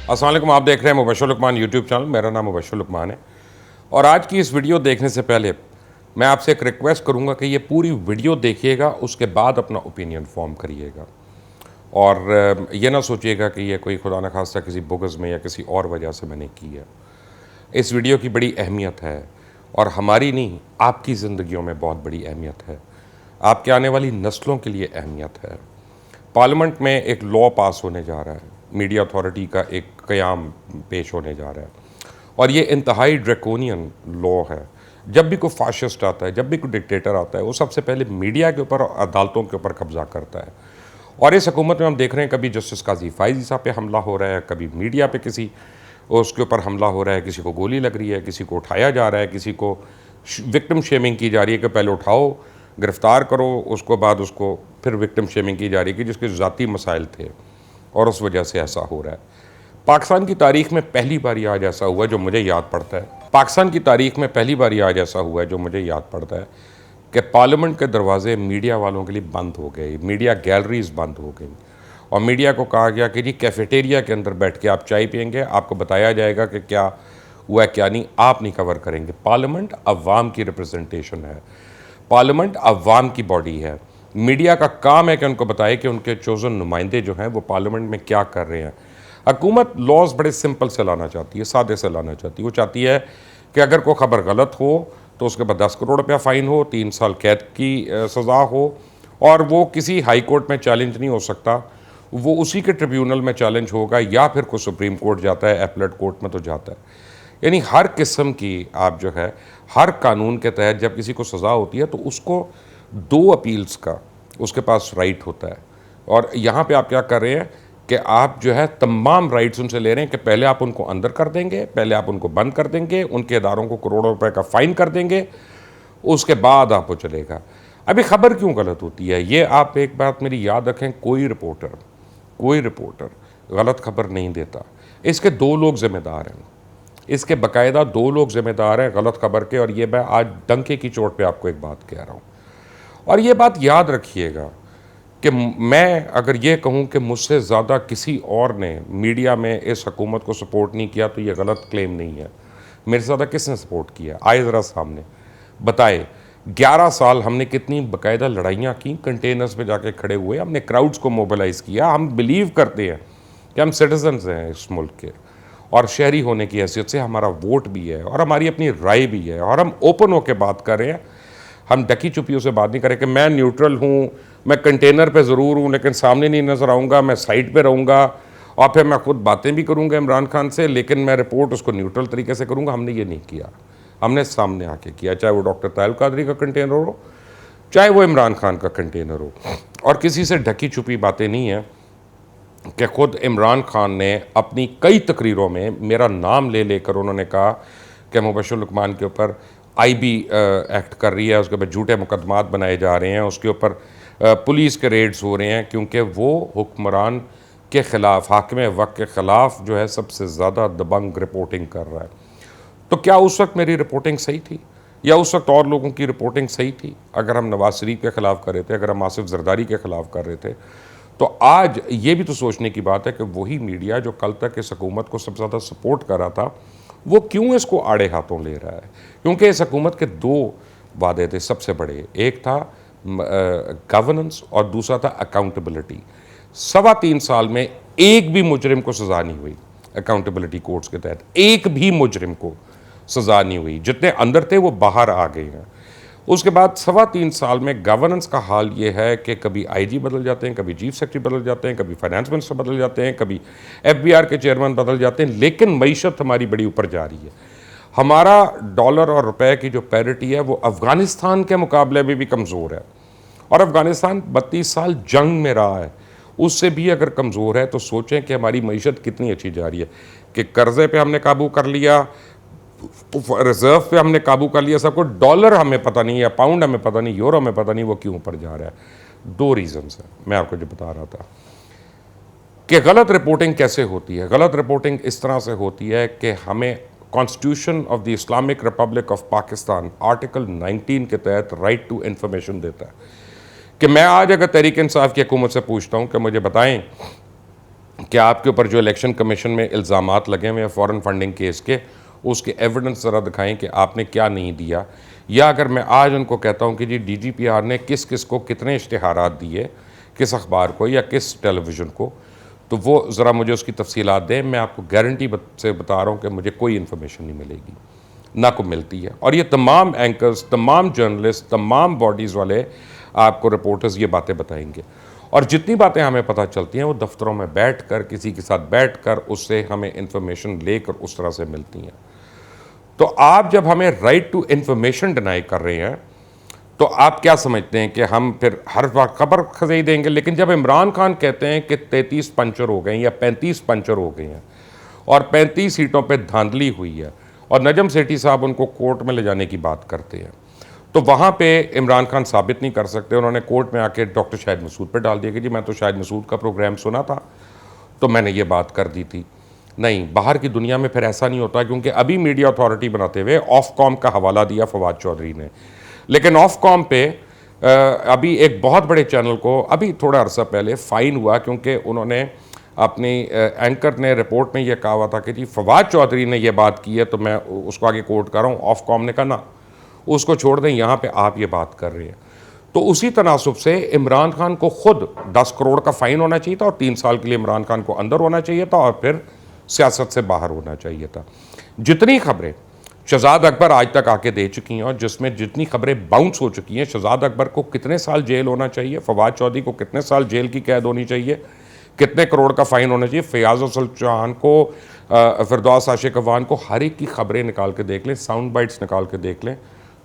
अस्सलाम वालेकुम, आप देख रहे हैं मुबश्शिर लुकमान यूट्यूब चैनल। मेरा नाम मुबश्शिर लुकमान है और आज की इस वीडियो देखने से पहले मैं आपसे एक रिक्वेस्ट करूंगा कि ये पूरी वीडियो देखिएगा, उसके बाद अपना ओपिनियन फॉर्म करिएगा और ये ना सोचिएगा कि ये कोई खुदा न खास्ता किसी बुग़्ज़ में या किसी और वजह से मैंने की है। इस वीडियो की बड़ी अहमियत है और हमारी नहीं, आपकी ज़िंदगियों में बहुत बड़ी अहमियत है, आपके आने वाली नस्लों के लिए अहमियत है। पार्लियामेंट में एक लॉ पास होने जा रहा है, मीडिया अथॉरिटी का एक क़याम पेश होने जा रहा है और ये इंतहाई ड्रैकोनियन लॉ है। जब भी कोई फाशिस्ट आता है, जब भी कोई डिक्टेटर आता है, वो सबसे पहले मीडिया के ऊपर और अदालतों के ऊपर कब्जा करता है। और इस हुकूमत में हम देख रहे हैं कभी जस्टिस काजी फायज़ी साहब पे हमला हो रहा है, कभी मीडिया पे किसी उसके ऊपर हमला हो रहा है, किसी को गोली लग रही है, किसी को उठाया जा रहा है, किसी को विक्टिम शेमिंग की जा रही है कि पहले उठाओ, गिरफ़्तार करो, उसको बाद उसको फिर विक्टिम शेमिंग की जा रही है कि जिसके ज़ाती मसाइल थे और उस वजह से ऐसा हो रहा है। पाकिस्तान की तारीख़ में पहली बार ये आज ऐसा हुआ है जो मुझे याद पड़ता है, पाकिस्तान की तारीख़ में पहली बार ये आज ऐसा हुआ है जो मुझे याद पड़ता है कि पार्लियामेंट के दरवाजे मीडिया वालों के लिए बंद हो गए, मीडिया गैलरीज बंद हो गई और मीडिया को कहा गया कि जी कैफेटेरिया के अंदर बैठ के आप चाय पियेंगे, आपको बताया जाएगा कि क्या हुआ है क्या नहीं, आप नहीं कवर करेंगे। पार्लियामेंट अवाम की रिप्रेजेंटेशन है, पार्लियामेंट अवाम की बॉडी है। मीडिया का काम है कि उनको बताए कि उनके चोज़न नुमाइंदे जो हैं वो पार्लियामेंट में क्या कर रहे हैं। हुकूमत लॉज बड़े सिंपल से लाना चाहती है, सादे से लाना चाहती है। वो चाहती है कि अगर कोई ख़बर गलत हो तो उसके बाद 10 करोड़ रुपया फ़ाइन हो, 3 साल कैद की सज़ा हो और वो किसी हाई कोर्ट में चैलेंज नहीं हो सकता, वो उसी के ट्रिब्यूनल में चैलेंज होगा या फिर कोई सुप्रीम कोर्ट जाता है, एपलेट कोर्ट में तो जाता है। यानी हर किस्म की आप जो है हर कानून के तहत जब किसी को सज़ा होती है तो उसको 2 अपील्स का उसके पास राइट होता है। और यहाँ पे आप क्या कर रहे हैं कि आप जो है तमाम राइट्स उनसे ले रहे हैं कि पहले आप उनको अंदर कर देंगे, पहले आप उनको बंद कर देंगे, उनके इदारों को करोड़ों रुपए का फ़ाइन कर देंगे, उसके बाद आप वो चलेगा। अभी ख़बर क्यों गलत होती है, ये आप एक बात मेरी याद रखें, कोई रिपोर्टर गलत खबर नहीं देता। इसके 2 लोग ज़िम्मेदार हैं, इसके बाकायदा 2 लोग ज़िम्मेदार हैं गलत खबर के। और ये मैं आज डंके की चोट पे आपको एक बात कह रहा हूँ और ये बात याद रखिएगा कि मैं अगर ये कहूँ कि मुझसे ज़्यादा किसी और ने मीडिया में इस हुकूमत को सपोर्ट नहीं किया तो ये गलत क्लेम नहीं है। मेरे से ज़्यादा किसने सपोर्ट किया, आए ज़रा सामने बताए। 11 साल हमने कितनी बाकायदा लड़ाइयाँ की, कंटेनर्स पे जाके खड़े हुए, हमने क्राउड्स को मोबिलाइज़ किया। हम बिलीव करते हैं कि हम सिटीजन्स हैं इस मुल्क के और शहरी होने की हैसियत से हमारा वोट भी है और हमारी अपनी राय भी है और हम ओपन होकर बात कर रहे हैं। हम डकी चुपियों से बात नहीं करें कि मैं न्यूट्रल हूँ, मैं कंटेनर पे ज़रूर हूँ लेकिन सामने नहीं नज़र आऊँगा, मैं साइड पे रहूँगा और फिर मैं खुद बातें भी करूँगा इमरान खान से, लेकिन मैं रिपोर्ट उसको न्यूट्रल तरीके से करूँगा। हमने ये नहीं किया, हमने सामने आके किया, चाहे वो डॉक्टर तायल कादरी का कंटेनर हो, चाहे वो इमरान खान का कंटेनर हो। और किसी से ढकी छुपी बातें नहीं है कि ख़ुद इमरान खान ने अपनी कई तकरीरों में मेरा नाम ले लेकर उन्होंने कहा कि मुबश्शिर लुकमान के ऊपर IB एक्ट कर रही है, उसके ऊपर झूठे मुकदमात बनाए जा रहे हैं, उसके ऊपर पुलिस के रेड्स हो रहे हैं क्योंकि वो हुक्मरान के ख़िलाफ़, हाकिम वक्त के ख़िलाफ़ जो है सबसे ज़्यादा दबंग रिपोर्टिंग कर रहा है। तो क्या उस वक्त मेरी रिपोर्टिंग सही थी या उस वक्त और लोगों की रिपोर्टिंग सही थी? अगर हम नवाज़ शरीफ के ख़िलाफ़ कर रहे थे, अगर हम आसिफ जरदारी के ख़िलाफ़ कर रहे थे, तो आज ये भी तो सोचने की बात है कि वही मीडिया जो कल तक इस हुकूमत को सबसे ज़्यादा सपोर्ट कर रहा था, वो क्यों इसको आड़े हाथों ले रहा है? क्योंकि इस हुकूमत के 2 वादे थे सबसे बड़े, एक था गवर्नेंस और दूसरा था अकाउंटेबिलिटी। 3.25 साल में एक भी मुजरिम को सज़ा नहीं हुई अकाउंटेबिलिटी कोर्ट्स के तहत, एक भी मुजरिम को सज़ा नहीं हुई। जितने अंदर थे वो बाहर आ गए हैं। उसके बाद 3.25 साल में गवर्नेंस का हाल ये है कि कभी IG बदल जाते हैं, कभी चीफ सेक्रेटरी बदल जाते हैं, कभी फाइनेंस मिनिस्टर बदल जाते हैं, कभी FBR के चेयरमैन बदल जाते हैं, लेकिन मईशत हमारी बड़ी ऊपर जा रही है। हमारा डॉलर और रुपए की जो पैरिटी है वो अफ़गानिस्तान के मुकाबले में भी कमज़ोर है और अफ़गानिस्तान 32 साल जंग में रहा है, उससे भी अगर कमज़ोर है तो सोचें कि हमारी मईशत कितनी अच्छी जा रही है कि कर्ज़े पे हमने काबू कर लिया, रिजर्व पे हमने काबू कर लिया सबको, डॉलर हमें पता नहीं है, पाउंड हमें पता नहीं, यूरो हमें पता नहीं वो क्यों ऊपर जा रहा है। 2 रीज़न्स हैं, मैं आपको जो बता रहा था कि गलत रिपोर्टिंग कैसे होती है। गलत रिपोर्टिंग इस तरह से होती है कि हमें constitution of the Islamic Republic of Pakistan article 19 के तहत राइट टू इंफॉर्मेशन देता है कि मैं आज अगर तहरीक इंसाफ की हुकूमत से पूछता हूँ कि मुझे बताएं कि आपके ऊपर जो इलेक्शन कमीशन में इल्ज़ामात लगे हुए हैं फॉरेन फंडिंग केस के, उसके एविडेंस ज़रा दिखाएं कि आपने क्या नहीं दिया। या अगर मैं आज उनको कहता हूं कि जी DGPR ने किस किस को कितने इश्तिहारात दिए, किस अखबार को या किस टेलीविज़न को, तो वो ज़रा मुझे उसकी तफसीलात दें। मैं आपको गारंटी से बता रहा हूँ कि मुझे कोई इन्फॉर्मेशन नहीं मिलेगी, ना को मिलती है। और ये तमाम एंकर्स, तमाम जर्नलिस्ट, तमाम बॉडीज़ वाले आपको रिपोर्टर्स ये बातें बताएंगे। और जितनी बातें हमें पता चलती हैं वो दफ्तरों में बैठकर, किसी के साथ बैठकर, उससे हमें इंफॉर्मेशन लेकर उस तरह से मिलती हैं। तो आप जब हमें राइट टू इंफॉर्मेशन डिनाई कर रहे हैं, तो आप क्या समझते हैं कि हम फिर हर वक्त खबर खरीद देंगे? लेकिन जब इमरान खान कहते हैं कि 33 पंचर हो गए या 35 पंचर हो गए हैं और 35 सीटों पे धांधली हुई है, और नजम सेठी साहब उनको कोर्ट में ले जाने की बात करते हैं, तो वहाँ पे इमरान खान साबित नहीं कर सकते। उन्होंने कोर्ट में आके डॉक्टर शाहिद मसूद पे डाल दिया कि जी मैं तो शाहिद मसूद का प्रोग्राम सुना था तो मैंने ये बात कर दी थी। नहीं, बाहर की दुनिया में फिर ऐसा नहीं होता, क्योंकि अभी मीडिया अथॉरिटी बनाते हुए ऑफकॉम का हवाला दिया फवाद चौधरी ने, लेकिन ऑफकॉम पे अभी एक बहुत बड़े चैनल को अभी थोड़ा अरसा पहले फ़ाइन हुआ, क्योंकि उन्होंने अपनी एंकर ने रिपोर्ट में ये कहा हुआ था कि जी फवाद चौधरी ने ये बात की है तो मैं उसको आगे कोर्ट कर रहा हूँ। ऑफकॉम ने कहा ना, उसको छोड़ दें, यहाँ पे आप ये बात कर रहे हैं। तो उसी तनासुब से इमरान खान को खुद 10 करोड़ का फ़ाइन होना चाहिए था और 3 साल के लिए इमरान खान को अंदर होना चाहिए था और फिर सियासत से बाहर होना चाहिए था। जितनी खबरें शहजाद अकबर आज तक आके दे चुकी हैं और जिसमें जितनी खबरें बाउंस हो चुकी हैं, शहजाद अकबर को कितने साल जेल होना चाहिए, फवाद चौधरी को कितने साल जेल की कैद होनी चाहिए, कितने करोड़ का फ़ाइन होना चाहिए, फयाज अफजल चौहान को, फिरदौस आशिक अवान को, हर एक की खबरें निकाल के देख लें, साउंड बाइट्स निकाल के देख लें।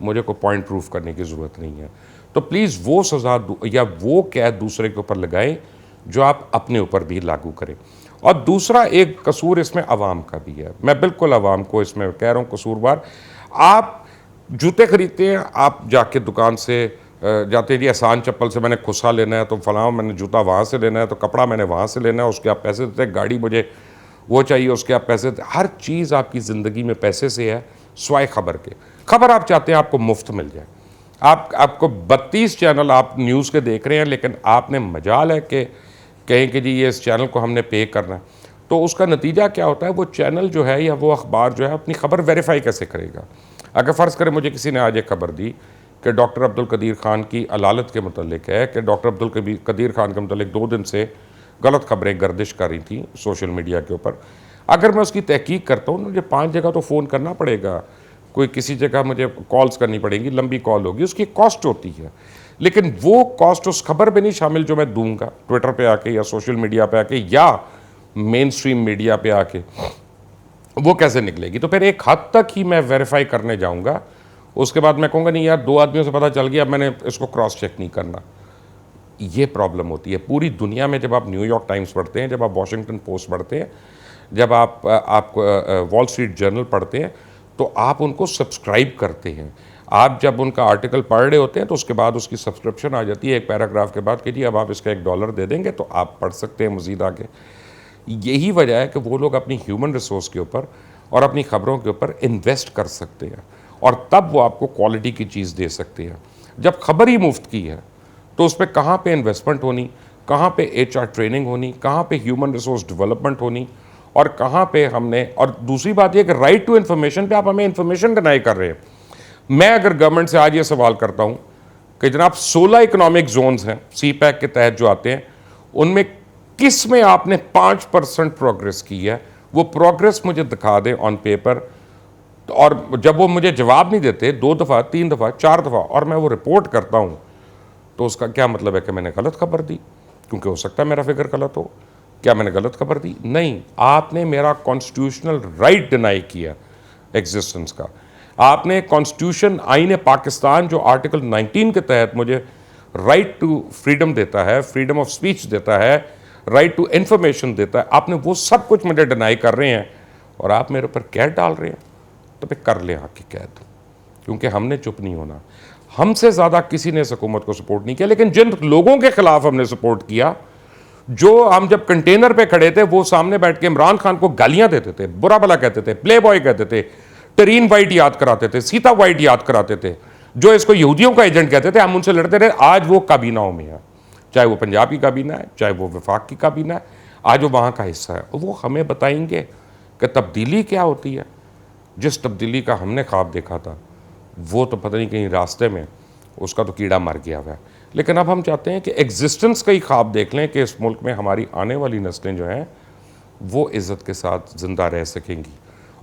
मुझे कोई पॉइंट प्रूफ करने की ज़रूरत नहीं है। तो प्लीज़ वो सज़ा या वो कैद दूसरे के ऊपर लगाएं जो आप अपने ऊपर भी लागू करें। और दूसरा एक कसूर इसमें अवाम का भी है। मैं बिल्कुल अवाम को इसमें कह रहा हूँ कसूरवार। आप जूते खरीदते हैं, आप जाके दुकान से जाते हैं, जी आसान चप्पल से मैंने खुसा लेना है तो फलां, मैंने जूता वहाँ से लेना है तो कपड़ा मैंने वहाँ से लेना है, उसके आप पैसे देते हैं, गाड़ी मुझे वो चाहिए उसके आप पैसे देते। हर चीज़ आपकी ज़िंदगी में पैसे से है, स्वाय खबर के। खबर आप चाहते हैं आपको मुफ्त मिल जाए। आपको 32 चैनल आप न्यूज़ के देख रहे हैं, लेकिन आपने मजाल है कि कहें कि जी ये इस चैनल को हमने पे करना है, तो उसका नतीजा क्या होता है? वो चैनल जो है या वो अखबार जो है अपनी खबर वेरीफाई कैसे करेगा? अगर फ़र्ज़ करें मुझे किसी ने आज एक खबर दी कि डॉक्टर अब्दुल कदीर खान की अलालत के मुतल्लिक है कि डॉक्टर अब्दुल कदीर खान के मुतल्लिक 2 दिन से गलत खबरें गर्दिश कर रही थी सोशल मीडिया के ऊपर। अगर मैं उसकी तहकीक करता हूँ, मुझे 5 जगह तो फ़ोन करना पड़ेगा, कोई किसी जगह मुझे कॉल्स करनी पड़ेगी, लंबी कॉल होगी, उसकी कॉस्ट होती है। लेकिन वो कॉस्ट उस खबर में नहीं शामिल जो मैं दूंगा ट्विटर पे आके या सोशल मीडिया पे आके या मेन स्ट्रीम मीडिया पे आके, वो कैसे निकलेगी? तो फिर एक हद तक ही मैं वेरीफाई करने जाऊंगा, उसके बाद मैं कहूँगा नहीं यार 2 आदमियों से पता चल गया, अब मैंने इसको क्रॉस चेक नहीं करना। ये प्रॉब्लम होती है पूरी दुनिया में। जब आप न्यूयॉर्क टाइम्स पढ़ते हैं, जब आप वॉशिंगटन पोस्ट पढ़ते हैं, जब आप वॉल स्ट्रीट जर्नल पढ़ते हैं, तो आप उनको सब्सक्राइब करते हैं। आप जब उनका आर्टिकल पढ़ रहे होते हैं तो उसके बाद उसकी सब्सक्रिप्शन आ जाती है एक पैराग्राफ के बाद कि जी अब आप इसका $1 दे देंगे तो आप पढ़ सकते हैं मज़ीद आगे। यही वजह है कि वो लोग अपनी ह्यूमन रिसोर्स के ऊपर और अपनी खबरों के ऊपर इन्वेस्ट कर सकते हैं और तब वो आपको क्वालिटी की चीज़ दे सकते हैं। जब खबर ही मुफ्त की है तो उस पर कहाँ पर इन्वेस्टमेंट होनी, कहाँ पर HR ट्रेनिंग होनी, कहाँ पर ह्यूमन रिसोर्स डेवलपमेंट होनी, और कहाँ पे हमने। और दूसरी बात यह कि राइट टू इन्फॉर्मेशन पे आप हमें इन्फॉर्मेशन डिनाई कर रहे हैं। मैं अगर गवर्नमेंट से आज ये सवाल करता हूँ कि जनाब 16 इकोनॉमिक जोन्स हैं CPEC के तहत जो आते हैं, उनमें किस में आपने 5% प्रोग्रेस की है? वो प्रोग्रेस मुझे दिखा दें ऑन पेपर। और जब वो मुझे जवाब नहीं देते 2 दफ़ा 3 दफ़ा 4 दफ़ा और मैं वो रिपोर्ट करता हूँ, तो उसका क्या मतलब है कि मैंने गलत खबर दी? क्योंकि हो सकता है मेरा फिगर गलत हो। क्या मैंने गलत खबर दी? नहीं, आपने मेरा कॉन्स्टिट्यूशनल राइट डिनाई किया एग्जिस्टेंस का। आपने कॉन्स्टिट्यूशन आईन पाकिस्तान जो आर्टिकल 19 के तहत मुझे राइट टू फ्रीडम देता है, फ्रीडम ऑफ स्पीच देता है, राइट टू इंफॉर्मेशन देता है, आपने वो सब कुछ मुझे डिनाई कर रहे हैं और आप मेरे ऊपर कैद डाल रहे हैं। तो फिर कर लें आपकी कैद, क्योंकि हमने चुप नहीं होना। हमसे ज़्यादा किसी ने इस हुकूमत को सपोर्ट नहीं किया, लेकिन जिन लोगों के खिलाफ हमने सपोर्ट किया, जो हम जब कंटेनर पे खड़े थे, वो सामने बैठ के इमरान खान को गालियां देते थे, बुरा भला कहते थे, प्ले बॉय कहते थे, टरीन वाइट याद कराते थे, सीता वाइट याद कराते थे, जो इसको यहूदियों का एजेंट कहते थे। हम उनसे लड़ते रहे। आज वो काबीनाओं में है, चाहे वो पंजाब की काबीना है, चाहे वो वफाक की काबीना है। आज वो वहाँ का हिस्सा है, वो हमें बताएंगे कि तब्दीली क्या होती है। जिस तब्दीली का हमने ख्वाब देखा था वो तो पता नहीं कहीं रास्ते में उसका तो कीड़ा मर गया हुआ है। लेकिन अब हम चाहते हैं कि एग्जिस्टेंस का ही ख्वाब देख लें कि इस मुल्क में हमारी आने वाली नस्लें जो हैं वो इज़्ज़त के साथ ज़िंदा रह सकेंगी।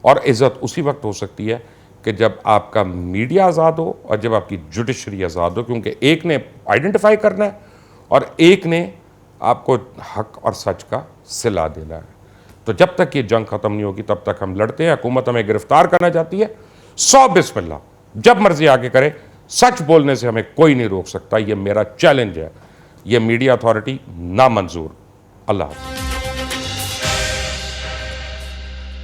और इज़्ज़त उसी वक्त हो सकती है कि जब आपका मीडिया आज़ाद हो और जब आपकी जुडिशरी आज़ाद हो, क्योंकि एक ने आइडेंटिफाई करना है और एक ने आपको हक और सच का सिला देना है। तो जब तक ये जंग ख़त्म नहीं होगी तब तक हम लड़ते हैं। हुकूमत हमें गिरफ्तार करना चाहती है, 100 बिस्मिल्लाह, जब मर्जी आगे करे, सच बोलने से हमें कोई नहीं रोक सकता। ये मेरा चैलेंज है, ये मीडिया अथॉरिटी नामंजूर। अल्लाह हाफ़िज़।